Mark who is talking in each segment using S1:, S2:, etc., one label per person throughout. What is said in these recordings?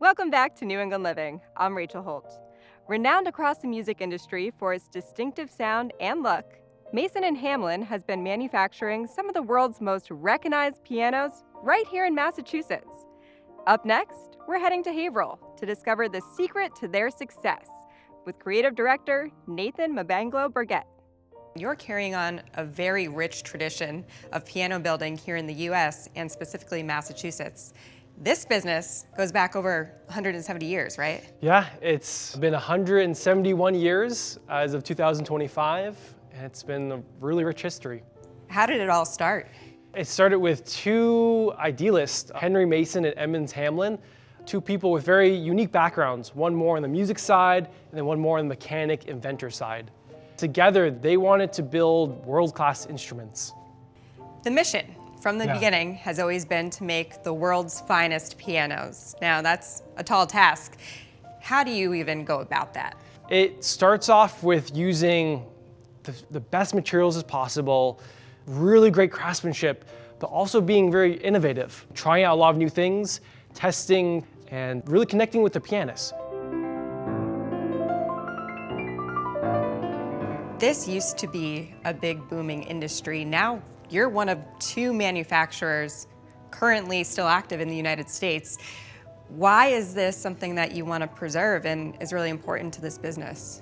S1: Welcome back to New England Living. I'm Rachel Holt. Renowned across the music industry for its distinctive sound and look, Mason & Hamlin has been manufacturing some of the world's most recognized pianos right here in Massachusetts. Up next, we're heading to Haverhill to discover the secret to their success with creative director Nathan Mabanglo-Burgett. You're carrying on a very rich tradition of piano building here in the U.S. and specifically Massachusetts. This business goes back over 170 years, right?
S2: Yeah, it's been 171 years as of 2025, and it's been a really rich history.
S1: How did it all start?
S2: It started with two idealists, Henry Mason and Emmons Hamlin, two people with very unique backgrounds, one more on the music side and then one more on the mechanic inventor side. Together, they wanted to build world-class instruments.
S1: The mission from the beginning has always been to make the world's finest pianos. Now, that's a tall task. How do you even go about that?
S2: It starts off with using the best materials as possible, really great craftsmanship, but also being very innovative, trying out a lot of new things, testing, and really connecting with the pianists.
S1: This used to be a big booming industry. Now you're one of two manufacturers currently still active in the United States. Why is this something that you want to preserve and is really important to this business?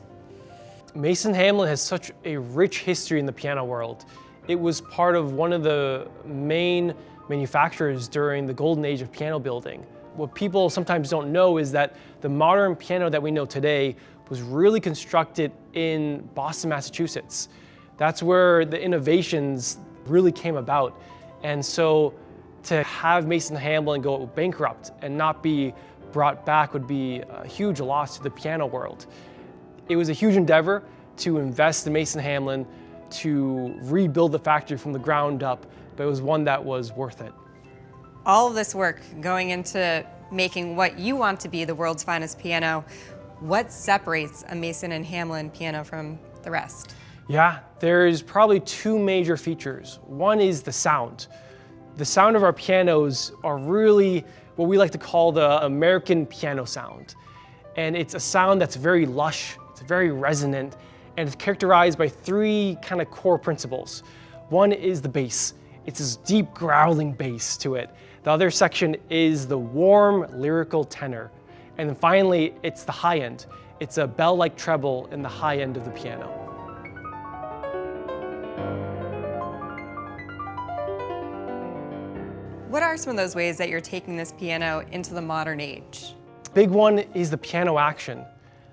S2: Mason Hamlin has such a rich history in the piano world. It was part of one of the main manufacturers during the golden age of piano building. What people sometimes don't know is that the modern piano that we know today was really constructed in Boston, Massachusetts. That's where the innovations really came about. And so to have Mason Hamlin go bankrupt and not be brought back would be a huge loss to the piano world. It was a huge endeavor to invest in Mason Hamlin, to rebuild the factory from the ground up, but it was one that was worth it.
S1: All of this work going into making what you want to be the world's finest piano, what separates a Mason & Hamlin piano from the rest?
S2: Yeah, there's probably two major features. One is the sound. The sound of our pianos are really what we like to call the American piano sound. And it's a sound that's very lush, it's very resonant, and it's characterized by three kind of core principles. One is the bass. It's this deep growling bass to it. The other section is the warm lyrical tenor. And then finally, it's the high end. It's a bell-like treble in the high end of the piano.
S1: What are some of those ways that you're taking this piano into the modern age?
S2: Big one is the piano action.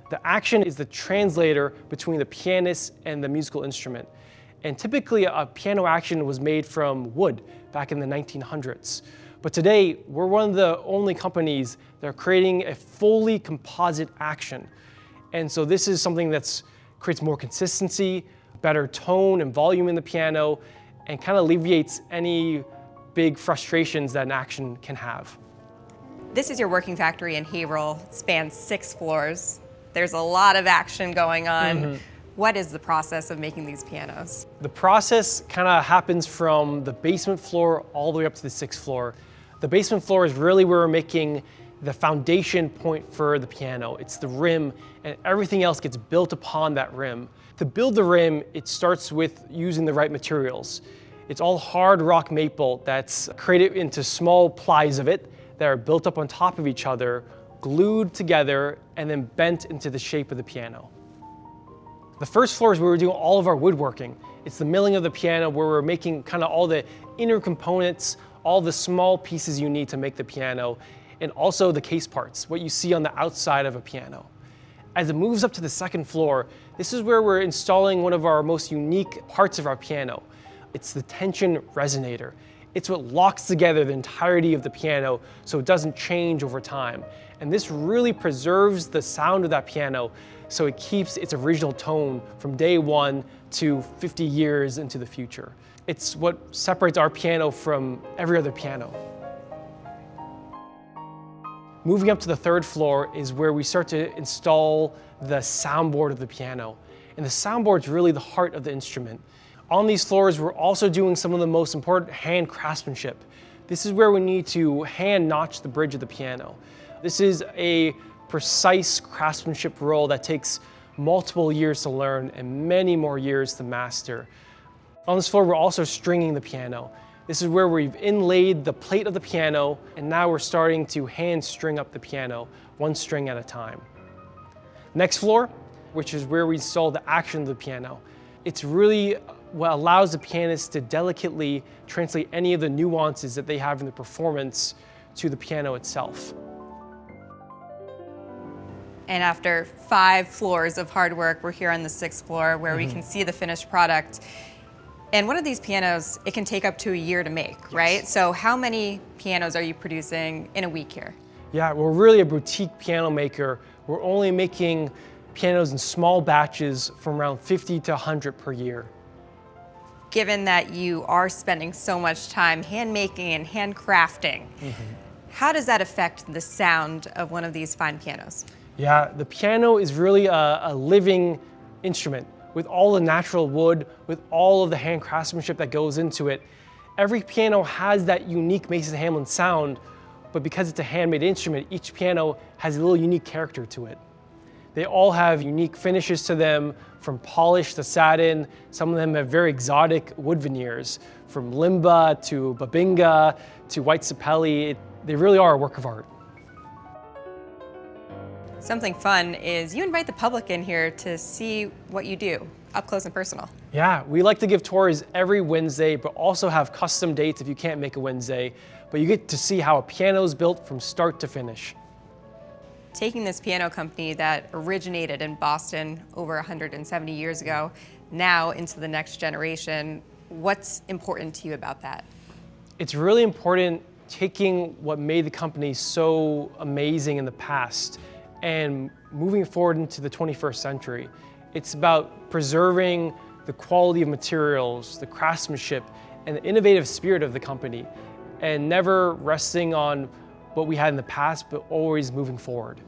S2: The action is the translator between the pianist and the musical instrument. And typically a piano action was made from wood back in the 1900s. But today, we're one of the only companies that are creating a fully composite action. And so this is something that creates more consistency, better tone and volume in the piano, and kind of alleviates any big frustrations that an action can have.
S1: This is your working factory in Haverhill. It spans 6 floors. There's a lot of action going on. What is the process of making these pianos?
S2: The process kind of happens from the basement floor all the way up to the 6th floor. The basement floor is really where we're making the foundation point for the piano. It's the rim, and everything else gets built upon that rim. To build the rim, it starts with using the right materials. It's all hard rock maple that's created into small plies of it that are built up on top of each other, glued together, and then bent into the shape of the piano. The first floor is where we're doing all of our woodworking. It's the milling of the piano where we're making kind of all the inner components, all the small pieces you need to make the piano, and also the case parts, what you see on the outside of a piano. As it moves up to the 2nd floor, this is where we're installing one of our most unique parts of our piano. It's the tension resonator. It's what locks together the entirety of the piano so it doesn't change over time. And this really preserves the sound of that piano so it keeps its original tone from day one to 50 years into the future. It's what separates our piano from every other piano. Moving up to the 3rd floor is where we start to install the soundboard of the piano. And the soundboard is really the heart of the instrument. On these floors, we're also doing some of the most important hand craftsmanship. This is where we need to hand notch the bridge of the piano. This is a precise craftsmanship role that takes multiple years to learn and many more years to master. On this floor, we're also stringing the piano. This is where we've inlaid the plate of the piano, and now we're starting to hand string up the piano, one string at a time. Next floor, which is where we install the action of the piano. It's really what allows the pianist to delicately translate any of the nuances that they have in the performance to the piano itself.
S1: And after 5 floors of hard work, we're here on the 6th floor where we can see the finished product. And one of these pianos, it can take up to a year to make, right? So how many pianos are you producing in a week here?
S2: Yeah, we're really a boutique piano maker. We're only making pianos in small batches from around 50 to 100 per year.
S1: Given that you are spending so much time hand making and handcrafting, how does that affect the sound of one of these fine pianos?
S2: Yeah, the piano is really a living instrument with all the natural wood, with all of the hand craftsmanship that goes into it. Every piano has that unique Mason Hamlin sound, but because it's a handmade instrument, each piano has a little unique character to it. They all have unique finishes to them, from polish to satin. Some of them have very exotic wood veneers, from limba to babinga to white sapelli. They really are a work of art.
S1: Something fun is you invite the public in here to see what you do, up close and personal.
S2: Yeah, we like to give tours every Wednesday, but also have custom dates if you can't make a Wednesday. But you get to see how a piano is built from start to finish.
S1: Taking this piano company that originated in Boston over 170 years ago, now into the next generation, what's important to you about that?
S2: It's really important taking what made the company so amazing in the past and moving forward into the 21st century. It's about preserving the quality of materials, the craftsmanship, and the innovative spirit of the company, and never resting on what we had in the past, but always moving forward.